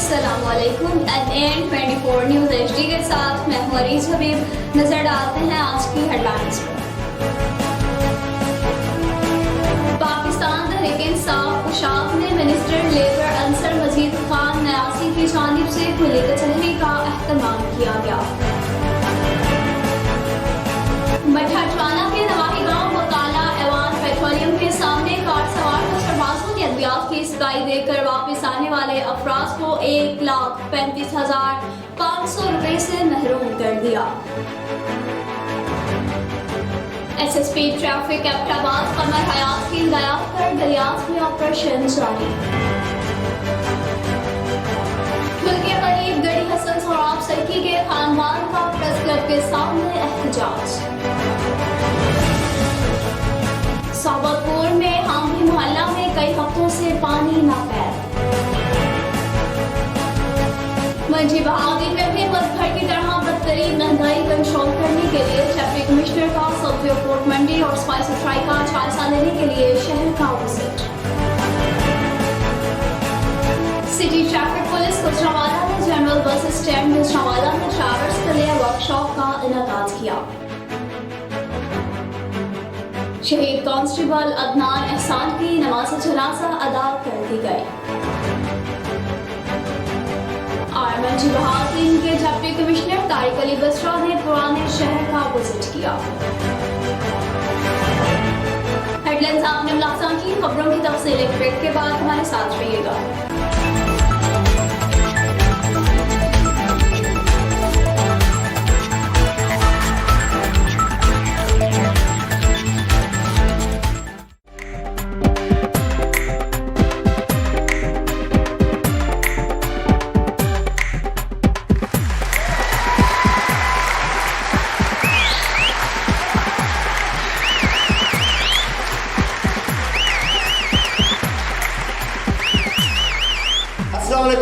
अस्सलाम वालेकुम। NN24 news HD के साथ मैं हूं अरीज हबीब। नजर डालते हैं आज की हेडलाइंस पर। पाकिस्तान तहरीक इंसाफ कुशाब ने मिनिस्टर लेबर अंसर मजीद खान न्यासी की जानिब से खुली कचहरी का एहतमाम किया गया। मठहटवाना के नवाही गांव मुताला एवान पेट्रोलियम के सामने कार सवार सरबाजों ने अद्वियात की सगाई देकर वापस आने वाले अफराज को 1,35,500 रुपए से महरूम कर दिया। SSP ट्रैफिक एबटाबाद कमर हयात की हिदायत पर दरियाफ्त में ऑपरेशन जारी। मुल्क के करीब गढ़ी हसन सोराब सड़की के खानदान का प्रेस क्लब के सामने एहतजाज। साबतपुर में हामदी मोहल्ला में कई हफ्तों से पानी नापैद। मंजी बहादुर में भी मुल्क भर की तरह बदतरीन महंगाई कंट्रोल करने के लिए डिप्टी कमिश्नर का सब्जी और फ्रूट मंडी और सफाई सुथराई का जायजा लेने के लिए शहर का visit. City traffic police Gujranwala ने जनरल बस स्टैंड गुजरांवाला में ड्राइवर्स के लिए वर्कशॉप का इनेकाद किया। शहीद कांस्टेबल अदनान एहसान की नमाज जनाजा अदा कर दी गई। मंजी बहादुर के डिप्टी कमिश्नर तारिक अली बसरा ने पुराने शहर का विजिट किया। हेडलाइंस आपने मुलाकात की, खबरों की तफसील एक ब्रेक के बाद हमारे साथ रहिएगा।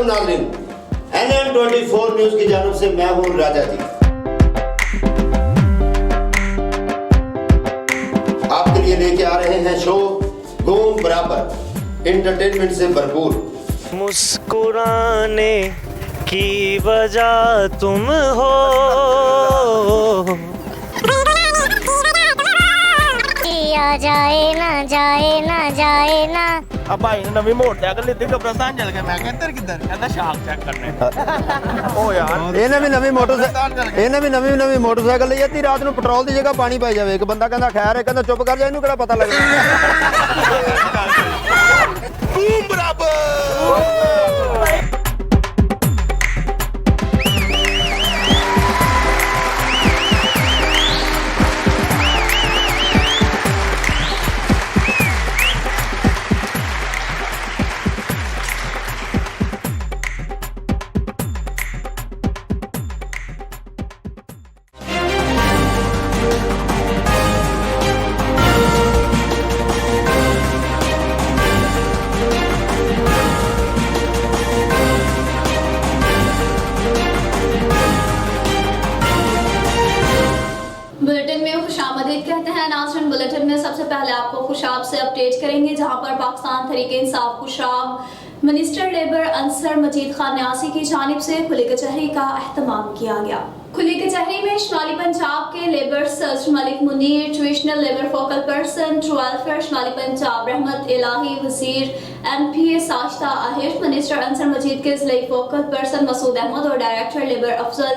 नाज़रीन, NN24 न्यूज़ की जानिब से मैं हूं राजा जी। आपके लिए लेके आ रहे हैं शो घूम बराबर, एंटरटेनमेंट से भरपूर। मुस्कुराने की वजह तुम हो, जाए ना जाए ना जाए ना। अब भाई ने नवी मोटरसाइकिल ली थी कब्रिस्तान चल के। मैं कहता किधर कहता शाख चेक करने। ओ यार ਇਹਨੇ ਵੀ ਨਵੀਂ ਮੋਟਰਸਾਈਕਲ ਲਈ ਅੱਧੀ ਰਾਤ ਨੂੰ ਪੈਟਰੋਲ ਦੀ ਜਗ੍ਹਾ ਪਾਣੀ ਪਾਈ ਜਾਵੇ। ਇੱਕ ਬੰਦਾ ਕਹਿੰਦਾ ਖੈਰ ਹੈ, ਕਹਿੰਦਾ ਚੁੱਪ ਕਰ ਜਾ, ਇਹਨੂੰ ਕਿਹੜਾ ਪਤਾ ਲੱਗਦਾ। बूम बराबर। बुलेटिन में सबसे पहले आपको खुशाब से अपडेट करेंगे, जहां पर पाकिस्तान तहरीक इंसाफ खुशाब मिनिस्टर लेबर अंसर मजीद खान न्यासी की जानिब से खुली कचहरी का एहतमाम किया गया। खुली कचहरी में शुमाली पंजाब के लेबर सर्च मलिक मुनीर, ट्यूशनल लेबर फोकल पर्सन ट्रू वेलफेयर शुमाली पंजाब रहमत इलाही, वजीर MPA साजिदा आहिर, मिनिस्टर अंसर मजीद के जिले फोकल पर्सन मसूद अहमद और डायरेक्टर लेबर अफजल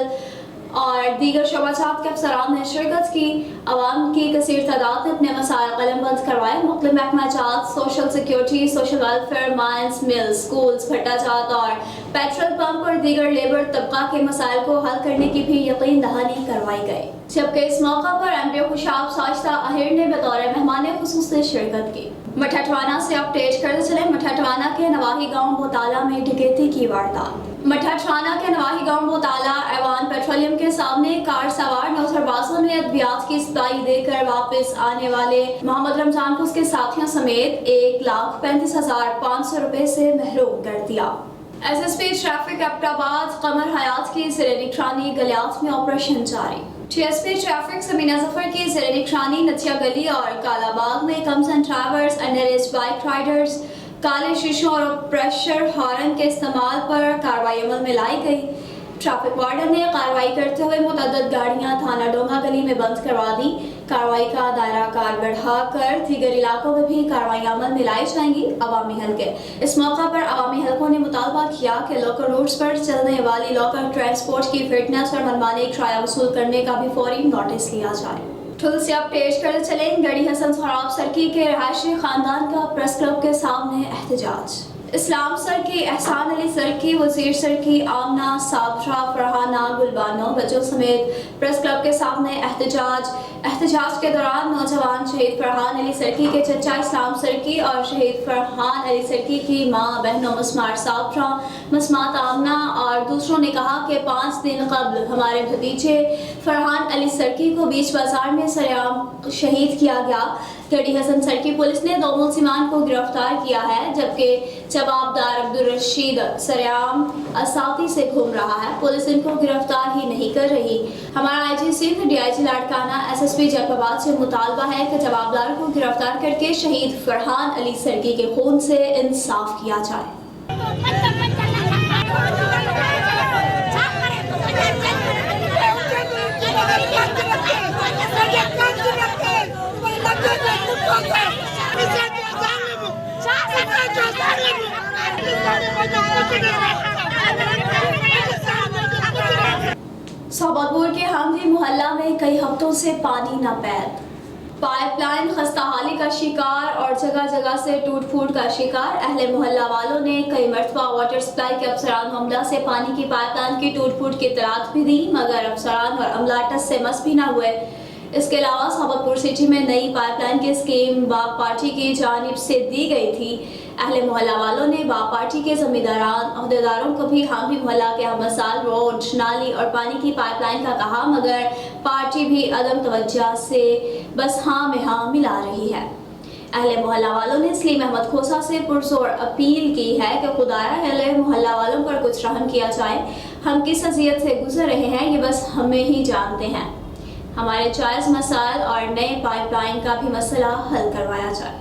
और दीगर शोबाजात के अफसरान ने शिरकत की। अवाम की कसीर तादाद ने अपने मसाइल कलमबंद करवाए। मुख्तलिफ महकमाजात, social security, social welfare, mines, mills, schools, भट्टाजात और पेट्रोल पंप और दीगर लेबर तबका के मसाइल को हल करने की भी यकीन दहानी करवाई गई। जबकि इस मौका पर MPA खुशाब साजिदा आहिर ने बतौर मेहमान खुसूसी शिरकत की। मठहटवाना से अपडेट करते चले। मठहटवाना के नवाही गांव बोताला में डकैती की वारदात। मठहटवाना के नवाही गांव बोताला एवान पेट्रोलियम के सामने कार सवार नौसरबाजों ने अद्वियात की सगाई देकर वापस आने वाले मोहम्मद रमजान को उसके साथियों समेत 1,35,500 रुपए से महरूम कर दिया। SSP ट्रैफिक एबटाबाद कमर हयात की ज़ेर निगरानी गलियात में ऑपरेशन जारी। TSP ट्रैफिक समीना जफर की ज़ेर निगरानी नथिया गली और कालाबाग में comes and drivers, under as bike Riders, काले शीशों और प्रेशर हॉर्न के इस्तेमाल पर कार्रवाई अमल में लाई गई। ट्रैफिक वार्डन ने कार्रवाई करते हुए मुतअद्दिद गाड़ियां थाना डोंगा गली में बंद करवा दी। कार्रवाई का दायरा कार बढ़ाकर दीगर इलाकों में भी कार्रवाई अमल में लाई जाएंगी। अवामी हलके इस मौका पर अवामी हलकों ने मुतालबा किया कि लोकल रूट्स पर चलने वाली लोकल ट्रांसपोर्ट की फिटनेस और मनमानी किराया वसूल करने का भी फौरी नोटिस लिया जाए। ठुल से अब पेश कर चले गढ़ी हसन सराब सरकी के रहायशी खानदान का प्रेस क्लब के सामने एहतजाज। इस्लाम सरकी, एहसान अली सरकी, वजीर सरकी, आमना, साबरा, फरहाना, गुलबानो बच्चों समेत प्रेस क्लब के सामने एहतजाज के दौरान नौजवान शहीद फरहान अली सरकी के चचा इस्लाम सरकी और शहीद फरहान अली सरकी की माँ बहनों मस्मात साबरा, मस्मात आमना और दूसरों ने कहा कि 5 दिन कबल हमारे भतीजे फरहान अली सरकी को बीच बाजार में सरेआम शहीद किया गया। गढ़ी हसन सरकी पुलिस ने 2 मुलजिमान को गिरफ्तार किया है, जबकि जवाबदार अब्दुल रशीद सरेआम असाती से घूम रहा है। पुलिस इनको गिरफ्तार ही नहीं कर रही। हमारा IG Sindh, DIG Larkana, SSP Jacobabad से मुतालबा है कि जवाबदार को गिरफ्तार करके शहीद फरहान अली सरकी के खून से इंसाफ किया जाए। सोबतपुर के हमदी मोहल्ला में कई हफ्तों से पानी न पैद, पाइपलाइन खस्ताहाली का शिकार और जगह जगह से टूट फूट का शिकार। अहले मोहल्ला वालों ने कई मरतबा वाटर सप्लाई के अफसरान अमला से पानी की पाइपलाइन की टूट फूट की इत्तलात भी दी, मगर अफसरान और अमला टस से मस भी न हुए। इसके अलावा सोबतपुर सिटी में नई पाइपलाइन की स्कीम बाप पार्टी की जानिब से दी गई थी। अहले मोहल्ला वालों ने बाप पार्टी के जमींदारान अहदेदारों को भी हामी मोहल्ला के मसाल रोड, नाली और पानी की पाइपलाइन का कहा, मगर पार्टी भी अदम तवज्जो से बस हाँ में हाँ मिला रही है। अहले मोहल्ला वालों ने सलीम अहमद खोसा से पुरजोर अपील की है कि खुदाया अहले मोहल्ला वालों पर कुछ रहम किया जाए। हम किस अजियत से गुजर रहे हैं ये बस हमें ही जानते हैं। हमारे जायज़ मसाइल और नए पाइपलाइन का भी मसला हल करवाया जाए।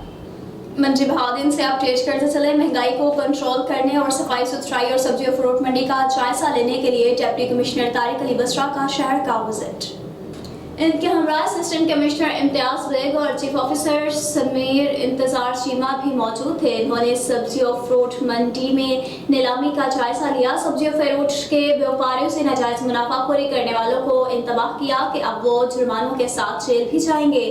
मंडी बहादुर से अपडेट करते चले। महंगाई को कंट्रोल करने और सफाई सुथराई और सब्जी और फ्रूट मंडी का जायजा लेने के लिए डिप्टी कमिश्नर तारिक अली बसरा का शहर का विजिट। इनके हमरा असिस्टेंट कमिश्नर इम्तियाज बेग और चीफ ऑफिसर समीर इंतजार चीमा भी मौजूद थे। इन्होंने सब्जी और फ्रूट मंडी में नीलामी का जायजा लिया। सब्जी और फ्रूट के व्यापारियों से नाजायज मुनाफाखोरी करने वालों को इंतबाह किया कि अब वो जुर्मानों के साथ जेल भी जाएंगे।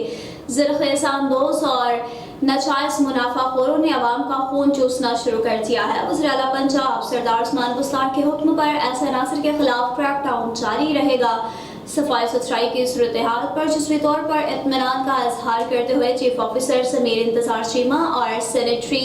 ज़िरख़-ए-सांदोज़ और नाजायज मुनाफाखोरों ने आवाम का खून चूसना शुरू कर दिया है। वज़ीर आला पंजाब सरदार उस्मान बुस्तार के हुक्म पर ऐसे अनासर के खिलाफ क्रैकडाउन जारी रहेगा। सफाई सुथराई की सूरत हाल पर जुज़वी तौर पर इत्मीनान का इजहार करते हुए चीफ ऑफिसर समीर इंतजार चीमा और सैनिटरी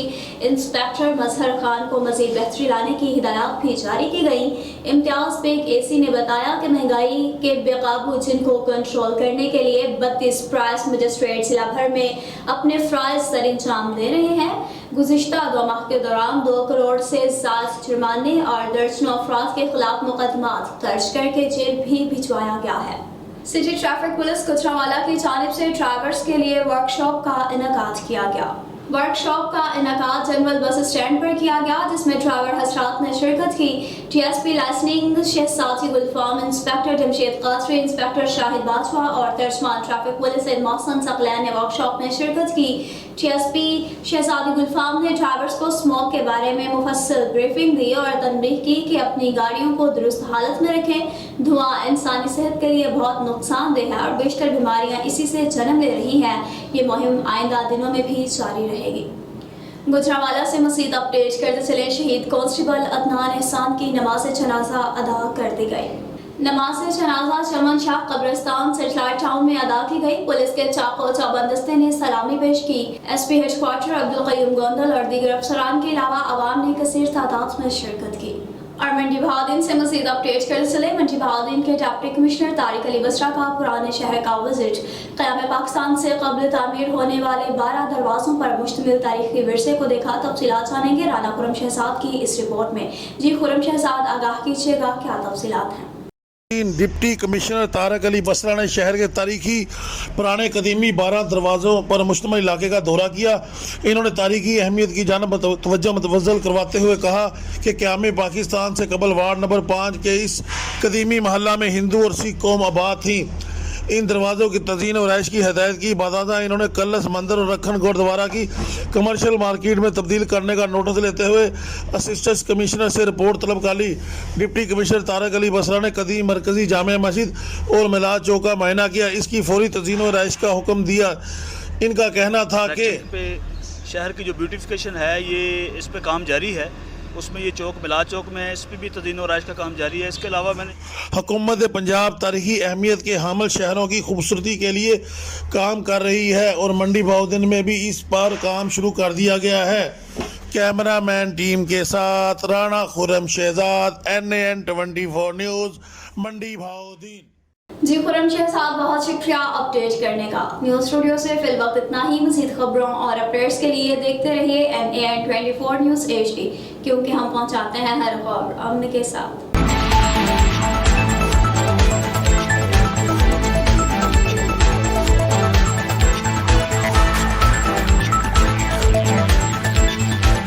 इंस्पेक्टर मजहर खान को मजीद बेहतरी लाने की हिदायत भी जारी की गई। इम्तियाज बेग एसी ने बताया कि महंगाई के बेकाबू जिनको कंट्रोल करने के लिए 32 प्राइस मजिस्ट्रेट जिला भर में अपने फ़राइज़ सर अंजाम दे रहे हैं। गुज़िश्ता 2 माह के दौरान 2 करोड़ से ज़्यादा जुर्माने और दर्जनों अफराद के खिलाफ मुकदमात दर्ज करके जेल भी भिजवाया गया है। सिटी ट्रैफिक पुलिस गुजरांवाला की जानिब से ड्राइवर्स के लिए वर्कशॉप का इनेकाद किया गया। वर्कशॉप का इनेकाद जनरल बस स्टैंड पर किया गया, जिसमें ड्राइवर हजरात ने शिरकत की। टीएसपी लाइसेंसिंग शहजादी गुलफाम, इंस्पेक्टर जमशेद कासरी, इंस्पेक्टर शाहिद बाजवा और तर्जमान ट्रैफिक पुलिस मोहसन सकलैन ने वर्कशॉप में शिरकत की। टीएसपी शहजादी गुलफाम ने ड्राइवर्स को स्मोक के बारे में मुफस्सल ब्रीफिंग दी और तनबीह की कि अपनी गाड़ियों को दुरुस्त हालत में रखें। धुआं इंसानी सेहत के लिए बहुत नुकसानदेह है और बेशतर बीमारियां इसी से जन्म ले रही हैं। ये मुहिम आइंदा दिनों में भी जारी रहेगी। गुजरांवाला से मज़ीद अपडेट करते चले। शहीद कांस्टेबल अदनान एहसान की नमाज जनाजा अदा कर दी गई। नमाज जनाजा चमन शाह कब्रिस्तान सेटेलाइट टाउन में अदा की गई। पुलिस के चाको चौबंदस्ते ने सलामी पेश की। एसपी हेडक्वार्टर अब्दुल कयूम गोंदल और दीगर अफसरान के अलावा आवाम ने कसीर तादाद में शिरकत की। और मंडी बहादुर से मज़ीद अपडेट करते चले। मंडी बहादुर के डिप्टी कमिश्नर तारिक अली बसरा का पुराने शहर का विजिट। क़याम पाकिस्तान से कबल तामीर होने वाले 12 दरवाज़ों पर मुश्तमिल तारीखी विरसे को देखा। तफसीलात जानेंगे राना खुरम शहजाद की इस रिपोर्ट में। जी खुरम शहजाद, आगाह कीजिएगा क्या तफसीलात हैं। डिप्टी कमिश्नर तारक अली बसरा ने शहर के तारीखी पुराने कदीमी 12 दरवाज़ों पर मुश्तमिल इलाके का दौरा किया। इन्होंने तारीखी अहमियत की जानब तवज्जो मुतवज्जल करवाते हुए कहा कि क़याम पाकिस्तान से कबल वार्ड नंबर 5 के इस कदीमी महल्ला में हिंदू और सिख कौम आबाद थी। इन दरवाज़ों की तज़ीन और रहाइश की हदायत की। बादादा इन्होंने कलस मंदिर और रखन गुरुद्वारा की कमर्शियल मार्केट में तब्दील करने का नोटिस लेते हुए असिस्टेंट कमिश्नर से रिपोर्ट तलब कर ली। डिप्टी कमिश्नर तारक अली बसरा ने कदीम मरकज़ी जामे मस्जिद और मिलाद चौक का मुआयना किया। इसकी फौरी तज़ीन और रहाइश का हुक्म दिया। इनका कहना था कि शहर की जो ब्यूटिफिकेशन है ये इस पे काम जारी है, उसमें ये चौक मिलाद चौक में है, इस पर भी तज़ीन और राइज का काम जारी है। इसके अलावा मैंने हुकूमत पंजाब तारीखी अहमियत के हामिल शहरों की खूबसूरती के लिए काम कर रही है और मंडी भाउद्दीन में भी इस पर काम शुरू कर दिया गया है। कैमरामैन टीम के साथ राणा खुर्रम शहजाद, NAN 24 न्यूज़, मंडी भाउद्दीन। जी खुर्रम शहजाद, बहुत शुक्रिया अपडेट करने का। न्यूज़ स्टूडियो से फिल वक्त इतना ही। मज़ीद खबरों और अपडेट्स के लिए देखते रहिए NAN 24 न्यूज़ HD, क्योंकि हम पहुंचाते हैं हर खबर अमन के साथ।